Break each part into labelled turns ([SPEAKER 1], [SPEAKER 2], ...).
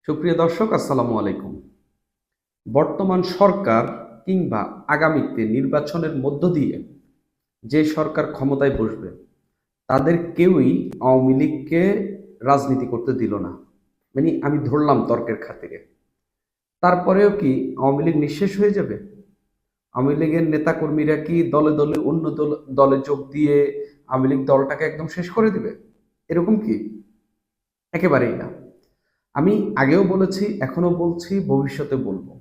[SPEAKER 1] সুপ্রিয় দর্শক, আসসালামু আলাইকুম। বর্তমান সরকার কিংবা আগামীতে নির্বাচনের মধ্য দিয়ে যে সরকার ক্ষমতায় বসবে তাদের কেউই আওয়ামী লীগকে রাজনীতি করতে দিল না। মানে আমি ধরলাম তর্কের খাতিরে। তারপরেও কি আওয়ামী লীগ নিঃশেষ হয়ে যাবে? আওয়ামী লীগের নেতাকর্মীরা কি দলে দলে অন্য দলে যোগ দিয়ে আওয়ামী লীগ দলটাকে একদম শেষ করে দিবে? এরকম কি? একেবারেই না। আমি আগেও বলেছি, এখনো বলছি, ভবিষ্যতে বলবো,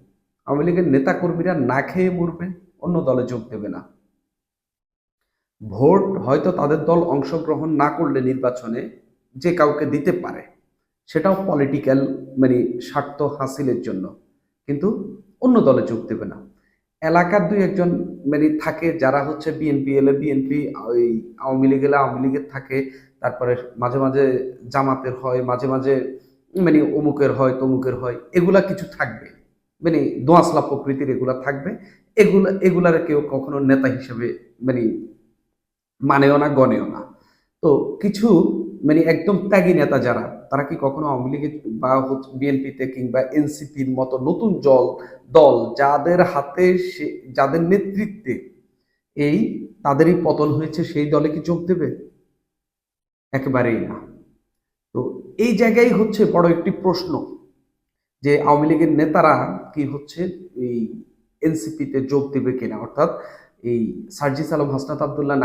[SPEAKER 1] আওয়ামী লীগের নেতাকর্মীরা না খেয়ে মরবে, অন্য দলে যোগ দেবে না। ভোট হয়তো তাদের দল অংশগ্রহণ না করলে নির্বাচনে যে কাউকে দিতে পারে, সেটাও পলিটিক্যাল মানে স্বার্থ হাসিলের জন্য, কিন্তু অন্য দলে যোগ দেবে না। এলাকার দুই একজন মানে থাকে যারা হচ্ছে বিএনপি এলে বিএনপি, ওই আওয়ামী লীগ এলে আওয়ামী লীগের থাকে, তারপরে মাঝে মাঝে জামাতের হয়, মাঝে মাঝে মানে অমুকের হয় তমুকের হয়, এগুলা কিছু থাকবে, মানে দোয়াশলা প্রকৃতির এগুলা থাকবে। এগুলার কেউ কখনো নেতা হিসেবে মানে মানেও না, গণেও না। তো কিছু মানে একদম ত্যাগী নেতা যারা, তারা কি কখনো আওয়ামী লীগে বা বিএনপিতে কিংবা এনসিপির মতো নতুন দল যাদের হাতে যাদের নেতৃত্বে এই তাদেরই পতন হয়েছে, সেই দলে কি যোগ দেবে? একেবারেই না। তো এই জায়গায় হচ্ছে বড় একটি প্রশ্ন, যে আওয়ামী লীগের নেতারা কি হচ্ছে এই এনসিপিতে যোগ দেবে কিনা, অর্থাৎ এই সার্জিস আলম, হাসনাত আবদুল্লাহ,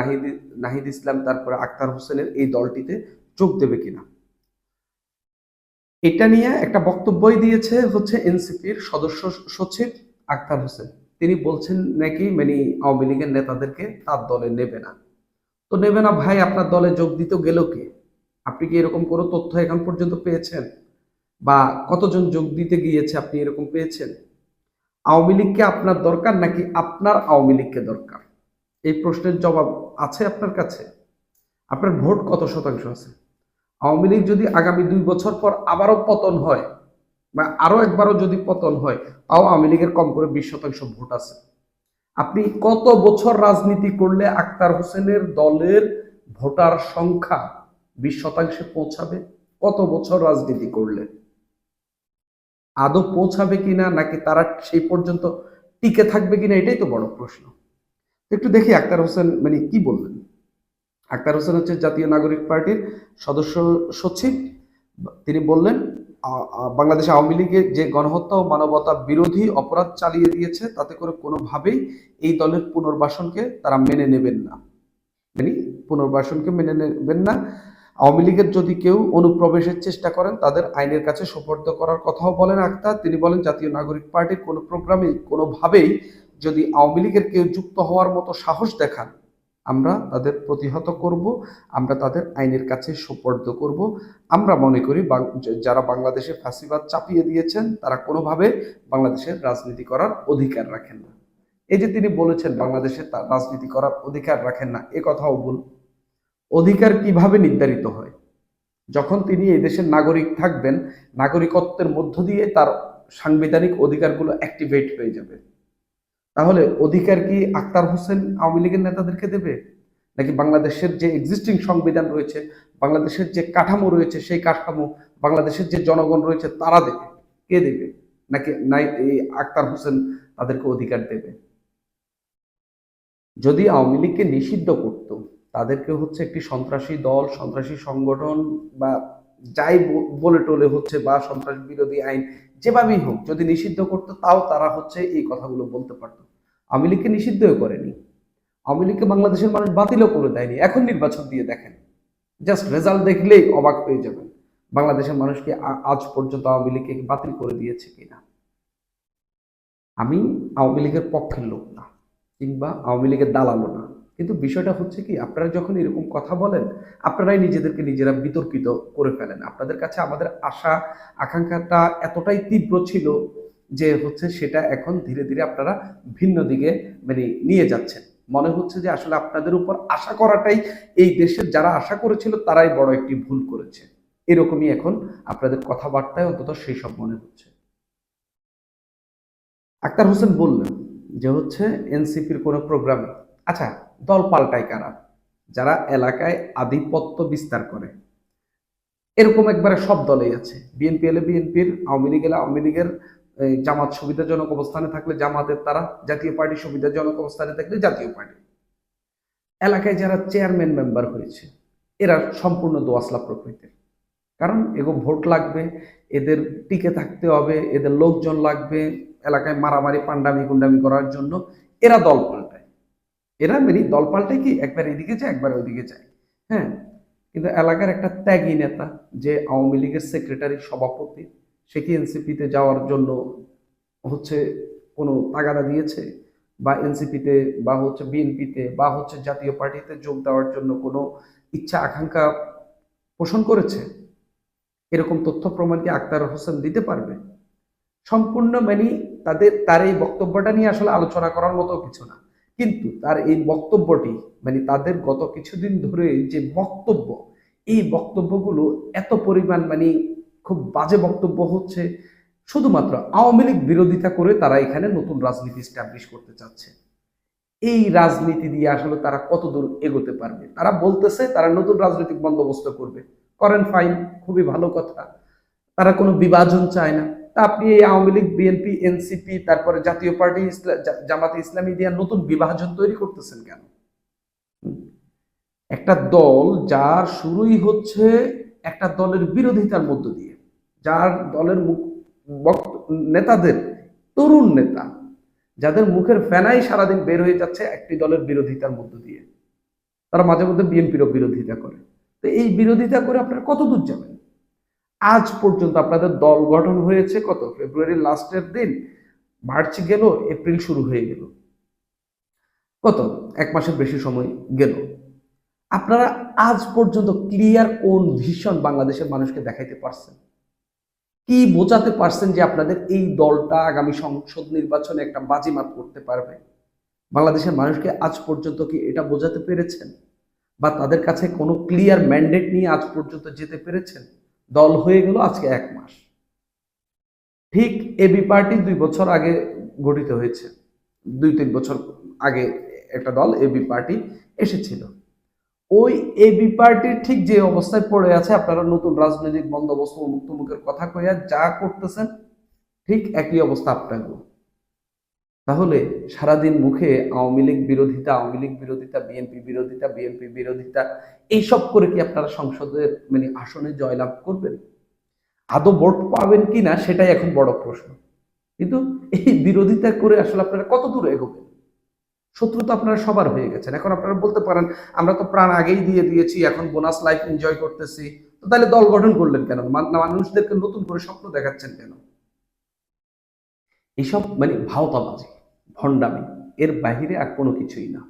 [SPEAKER 1] নাহিদ ইসলাম, তারপরে আক্তার হোসেনের এই দলটিতে যোগ দেবে কিনা। এটা নিয়ে একটা বক্তব্যই দিয়েছে হচ্ছে এনসিপির সদস্য সচিব আক্তার হোসেন। তিনি বলছেন নাকি মানে আওয়ামী লীগের নেতাদেরকে তার দলে নেবে না। তো নেবে না ভাই, আপনার দলে যোগ দিতে গেল কে? আপনি কি এরকম কোনো তথ্য এখন পর্যন্ত পেয়েছেন? বা কতজন যোগ দিতে গিয়েছে আপনি এরকম পেয়েছেন? আওয়ামী লীগকে আপনার দরকার নাকি আপনার আওয়ামী লীগকে দরকার? এই প্রশ্নের জবাব আছে আপনার কাছে? আপনার ভোট কত শতাংশ আছে? আওয়ামী লীগ যদি আগামী 2 বছর পর আবারও পতন হয় বা আরো একবারও যদি পতন হয়, তাও আওয়ামী লীগের কম করে 20% ভোট আছে। আপনি কত বছর রাজনীতি করলে আক্তার হোসেনের দলের ভোটার সংখ্যা 20%-এ পৌঁছাবে? কত বছর রাজনীতি করলে আদৌ পৌঁছাবে কিনা, নাকি তারা সেই পর্যন্ত টিকে থাকবে কিনা, এটাই তো বড় প্রশ্ন। একটু দেখি আক্তার হোসেন মানে কি বললেন। আক্তার হোসেন হচ্ছে জাতীয় নাগরিক পার্টির সদস্য সচিব। তিনি বললেন, বাংলাদেশ আওয়ামী লীগের যে গণহত্যা ও মানবতা বিরোধী অপরাধ চালিয়ে দিয়েছে, তাতে করে কোনোভাবেই এই দলের পুনর্বাসনকে তারা মেনে নেবেন না। মানে পুনর্বাসনকে মেনে নেবেন না। আওয়ামী লীগের যদি কেউ অনুপ্রবেশের চেষ্টা করেন, তাদের আইনের কাছে সোপর্দ করার কথাও বলেন আক্তার। তিনি বলেন, জাতীয় নাগরিক পার্টির কোনো প্রোগ্রামে কোনোভাবেই যদি আওয়ামী লীগের কেউ যুক্ত হওয়ার মতো সাহস দেখান, আমরা তাদের প্রতিহত করব, আমরা তাদের আইনের কাছে সোপর্দ করব। আমরা মনে করি যারা বাংলাদেশে ফ্যাসিবাদ চাপিয়ে দিয়েছেন, তারা কোনোভাবে বাংলাদেশের রাজনীতি করার অধিকার রাখেন না। এই যে তিনি বলেছেন বাংলাদেশে রাজনীতি করার অধিকার রাখেন না, এ কথাও ভুল। অধিকার কিভাবে নির্ধারিত হয়? যখন তিনি এই দেশের নাগরিক থাকবেন, নাগরিকত্বের মধ্য দিয়ে তার সাংবিধানিক অধিকারগুলো অ্যাক্টিভেট হয়ে যাবে। তাহলে অধিকার কি আক্তার হোসেন আওয়ামী লীগের নেতাদেরকে দেবে, নাকি বাংলাদেশের যে এক্সিস্টিং সংবিধান রয়েছে, বাংলাদেশের যে কাঠামো রয়েছে, সেই কাঠামো বাংলাদেশের যে জনগণ রয়েছে তারা দেবে? কে দেবে? নাকি নাই এই আক্তার হোসেন তাদেরকে অধিকার দেবে? যদি আওয়ামী লীগকে নিষিদ্ধ করত, তাদেরকে হচ্ছে একটি সন্ত্রাসী দল, সন্ত্রাসী সংগঠন বা যাই বলে টলে হচ্ছে, বা সন্ত্রাস বিরোধী আইন যেভাবেই হোক যদি নিষিদ্ধ করতো, তাও তারা হচ্ছে এই কথাগুলো বলতে পারতো। আওয়ামী লীগকে নিষিদ্ধও করেনি, আওয়ামী লীগকে বাংলাদেশের মানুষ বাতিলও করে দেয়নি। এখন নির্বাচন দিয়ে দেখেন, জাস্ট রেজাল্ট দেখলেই অবাক হয়ে যাবেন বাংলাদেশের মানুষকে আজ পর্যন্ত আওয়ামী লীগকে বাতিল করে দিয়েছে কিনা। আমি আওয়ামী লীগের পক্ষের লোক না, কিংবা আওয়ামী লীগের দালালও না, কিন্তু বিষয়টা হচ্ছে কি, আপনারা যখন এরকম কথা বলেন, আপনারাই নিজেদেরকে নিজেরা বিতর্কিত করে ফেলেন। আপনাদের কাছে আমাদের আশা আকাঙ্ক্ষাটা এতটাই তীব্র ছিল যে হচ্ছে সেটা এখন ধীরে ধীরে আপনারা ভিন্ন দিকে মানে নিয়ে যাচ্ছেন। মনে হচ্ছে যে আসলে আপনাদের উপর আশা করাটাই, এই দেশের যারা আশা করেছিল তারাই বড় একটি ভুল করেছে, এরকমই এখন আপনাদের কথাবার্তায় অন্তত সেই সব মনে হচ্ছে। আক্তার হোসেন বললেন যে হচ্ছে এনসিপির কোনো প্রোগ্রামে, আচ্ছা, দল পাল্টায় কারা? যারা এলাকায় আধিপত্য বিস্তার করে, এরকম একবারে সব দলেই আছে। বিএনপি এলে বিএনপির, আওয়ামী লীগ এলে আওয়ামী লীগের, জামাত সুবিধাজনক অবস্থানে থাকলে জামাতের তারা, জাতীয় পার্টি সুবিধাজনক অবস্থানে থাকলে জাতীয় পার্টি। এলাকায় যারা চেয়ারম্যান মেম্বার হয়েছে এরা সম্পূর্ণ দোয়াসলা প্রকৃতির। কারণ এগো ভোট লাগবে, এদের টিকে থাকতে হবে, এদের লোকজন লাগবে এলাকায় মারামারি পান্ডামি গুন্ডামি করার জন্য। এরা দল পাল্টায়, এরা মানে দল পাল্টায় কি একবার এদিকে যায় একবার ওইদিকে যায়। হ্যাঁ, কিন্তু এলাকার একটা ত্যাগী নেতা যে আওয়ামী লীগের সেক্রেটারি সভাপতি, সে কি এনসিপিতে যাওয়ার জন্য হচ্ছে কোনো তাগাদা দিয়েছে, বা এনসিপিতে বা হচ্ছে বিএনপিতে বা হচ্ছে জাতীয় পার্টিতে যোগ দেওয়ার জন্য কোনো ইচ্ছা আকাঙ্ক্ষা পোষণ করেছে? এরকম তথ্য প্রমাণ কি আক্তার হোসেন দিতে পারবে? সম্পূর্ণ মানে তার এই বক্তব্যটা নিয়ে আসলে আলোচনা করার মতো কিছু না। কিন্তু তার এই বক্তব্যটি মানে তাদের গত কিছুদিন ধরে যে বক্তব্য, এই বক্তব্যগুলো এত পরিমাণ মানে খুব বাজে বক্তব্য হচ্ছে, শুধুমাত্র আওয়ামী লীগ বিরোধিতা করে তারা এখানে নতুন রাজনীতি স্ট্যাবলিশ করতে চাচ্ছে। এই রাজনীতি দিয়ে আসলে তারা কতদূর এগোতে পারবে? তারা বলতেছে তারা নতুন রাজনৈতিক বন্দোবস্ত করবে, করেন, ফাইন, খুবই ভালো কথা। তারা কোনো বিভাজন চায় না। তা আপনি এই আওয়ামী লীগ, বিএনপি, এনসিপি, তারপরে জাতীয় পার্টি, জামাতে ইসলামী দিয়ে নতুন বিভাজন তৈরি করতেছেন কেন? একটা দল যার শুরুই হচ্ছে একটা দলের বিরোধিতার মধ্য দিয়ে, যার দলের নেতাদের, তরুণ নেতা যাদের মুখের ফেনাই সারাদিন বের হয়ে যাচ্ছে একটি দলের বিরোধিতার মধ্য দিয়ে, তারা মাঝে মধ্যে বিএনপিরও বিরোধিতা করে। তো এই বিরোধিতা করে আপনারা কত দূর যাবেন? আজ পর্যন্ত আপনাদের দল গঠন হয়েছে কত? ফেব্রুয়ারির লাস্টের দিন, মার্চ গেল, এপ্রিল শুরু হয়ে গেল, কত এক মাসের বেশি সময় গেল। আপনারা আজ পর্যন্ত ক্লিয়ার কোন ভিশন বাংলাদেশের মানুষকে দেখাইতে পারছেন? কি বোঝাতে পারছেন যে আপনাদের এই দলটা আগামী সংসদ নির্বাচনে একটা বাজিমাত করতে পারবে? বাংলাদেশের মানুষকে আজ পর্যন্ত কি এটা বোঝাতে পেরেছেন? বা তাদের কাছে কোনো ক্লিয়ার ম্যান্ডেট নিয়ে আজ পর্যন্ত যেতে পেরেছেন? দল হয়ে গেল আজকে এক মাস। ঠিক এবি পার্টি 2 বছর আগে গঠিত হয়েছে, 2-3 বছর আগে একটা দল এবি পার্টি এসেছিল। ওই এবি পার্টির ঠিক যে অবস্থায় পড়ে আছে, আপনারা নতুন রাজনৈতিক বন্দোবস্ত মুখের কথা কইয়া যা করতেছেন, ঠিক একই অবস্থা আপনাদের। তাহলে সারাদিন মুখে আওয়ামী লীগ বিরোধিতা, আওয়ামী লীগ বিরোধিতা, বিএনপি বিরোধিতা, বিএনপি বিরোধিতা, এইসব করে কি আপনারা সংসদের মানে আসনে জয়লাভ করবেন? আদৌ ভোট পাবেন কিনা সেটাই এখন বড় প্রশ্ন। কিন্তু এই বিরোধিতা করে আসলে আপনারা কত দূর এগোবেন? শত্রু তো আপনারা সবার হয়ে গেছেন। এখন আপনারা বলতে পারেন আমরা তো প্রাণ আগেই দিয়ে দিয়েছি, এখন বোনাস লাইফ এনজয় করতেছি। তো তাহলে দল গঠন করলেন কেন? মানুষদেরকে নতুন করে স্বপ্ন দেখাচ্ছেন কেন? এইসব মানে ভাওতাবাজি, ভণ্ডামি, এর বাহিরে আর কোনো কিছুই না।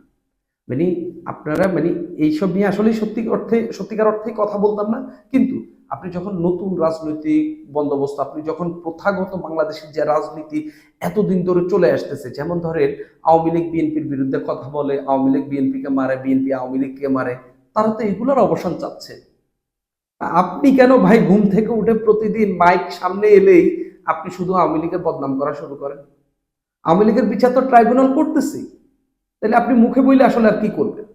[SPEAKER 1] মানে আপনারা মানে এইসব নিয়ে আসলে সত্যিকার অর্থে কথা বলতাম না। কিন্তু আপনি যখন নতুন রাজনৈতিক বন্দোবস্ত, আপনি যখন প্রথাগত বাংলাদেশের যে রাজনীতি এতদিন ধরে চলে আসতেছে, যেমন ধরেন আওয়ামী লীগ বিএনপির বিরুদ্ধে কথা বলে, আওয়ামী লীগ বিএনপিকে মারে, বিএনপি আওয়ামী লীগকে মারে, তারা তো এগুলোর অবসান চাচ্ছে। আপনি কেন ভাই ঘুম থেকে উঠে প্রতিদিন মাইক সামনে এলেই আপনি শুধু আওয়ামী লীগের বদনাম করা শুরু করেন? আওয়ামী লীগের বিচার তো ট্রাইব্যুনাল করতেছি, তাহলে আপনি মুখে বইলে আসলে আর কি করবেন?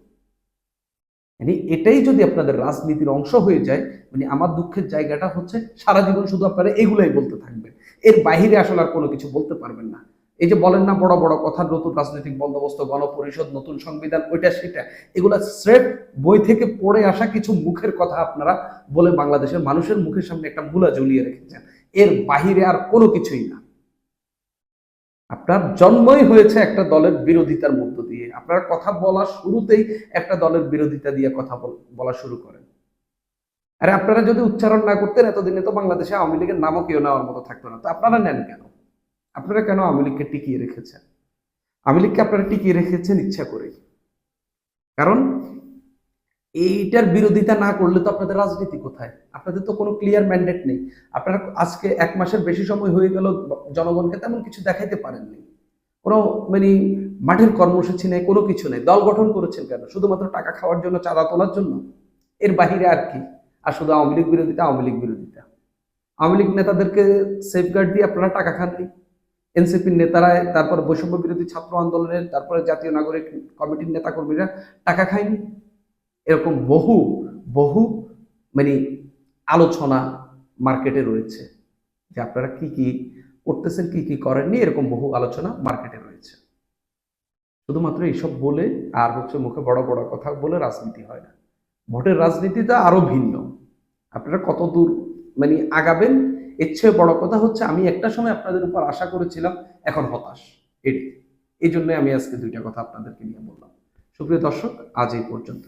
[SPEAKER 1] মানে এটাই যদি আপনাদের রাজনীতির অংশ হয়ে যায়, মানে আমার দুঃখের জায়গাটা হচ্ছে সারা জীবন শুধু আপনারা এগুলাই বলতে থাকবেন, এর বাইরে আসলে আর কোনো কিছু বলতে পারবেন না। এই যে বলেন না বড় বড় কথা, নতুন রাজনৈতিক বন্দোবস্ত, গণপরিষদ, নতুন সংবিধান, ওইটা সেটা, এগুলা স্রেফ বই থেকে পড়ে আসা কিছু মুখের কথা আপনারা বলে বাংলাদেশের মানুষের মুখের সামনে একটা মূলা ঝুলিয়ে রেখেছেন। এর বাহিরে আর কোনো কিছুই না। আপনার জন্মই হয়েছে একটা দলের বিরোধিতার মধ্য দিয়ে। আপনারা কথা বলার শুরুতেই একটা দলের বিরোধিতা দিয়ে কথা বলা শুরু করেন। আরে আপনারা যদি উচ্চারণ না করতেন এতদিনে তো বাংলাদেশে আওয়ামী লীগের নামও কেউ নেওয়ার মতো থাকতো না। তো আপনারা নেন কেন? আপনারা কেন আওয়ামী লীগকে টিকিয়ে রেখেছেন? আওয়ামী লীগকে আপনারা টিকিয়ে রেখেছেন ইচ্ছা করে। কারণ এইটার বিরোধিতা না করলে তো আপনাদের রাজনীতি কোথায়? আপনাদের তো কোনো ক্লিয়ার ম্যান্ডেট নেই। আপনারা আজকে এক মাসের বেশি সময় হয়ে গেল, জনগণকে তেমন কিছু দেখাইতে পারেননি। কোনো মানে মাঠের কর্মসূচি নেই, কোনো কিছু নেই। দল গঠন করেছেন কেন? শুধুমাত্র টাকা খাওয়ার জন্য, চাঁদা তোলার জন্য? এর বাহিরে আর কি? আর শুধু আওয়ামী লীগ বিরোধিতা, আওয়ামী লীগ বিরোধিতা। আওয়ামী লীগ নেতাদেরকে সেফগার্ড দিয়ে আপনারা টাকা খাননি। এনসিপির নেতারা, তারপর বৈষম্য বিরোধী ছাত্র আন্দোলনের, তারপরে জাতীয় নাগরিক কমিটির নেতাকর্মীরা টাকা খায়নি। এরকম বহু বহু মানে আলোচনা মার্কেটে রয়েছে, যে আপনারা কি কি করতেছেন, কি কি করেননি, এরকম বহু আলোচনা মার্কেটে রয়েছে। শুধুমাত্র এইসব বলে আর হচ্ছে মুখে বড় বড় কথা বলে রাজনীতি হয় না। ভোটের রাজনীতিটা আরো ভিন্ন। আপনারা কত দূর মানে আগাবেন, এর চেয়ে বড় কথা হচ্ছে আমি একটা সময় আপনাদের উপর আশা করেছিলাম, এখন হতাশ। এটাই, এই জন্য আমি আজকে দুইটা কথা আপনাদেরকে নিয়ে বললাম। সুপ্রিয় দর্শক, আজ এই পর্যন্ত।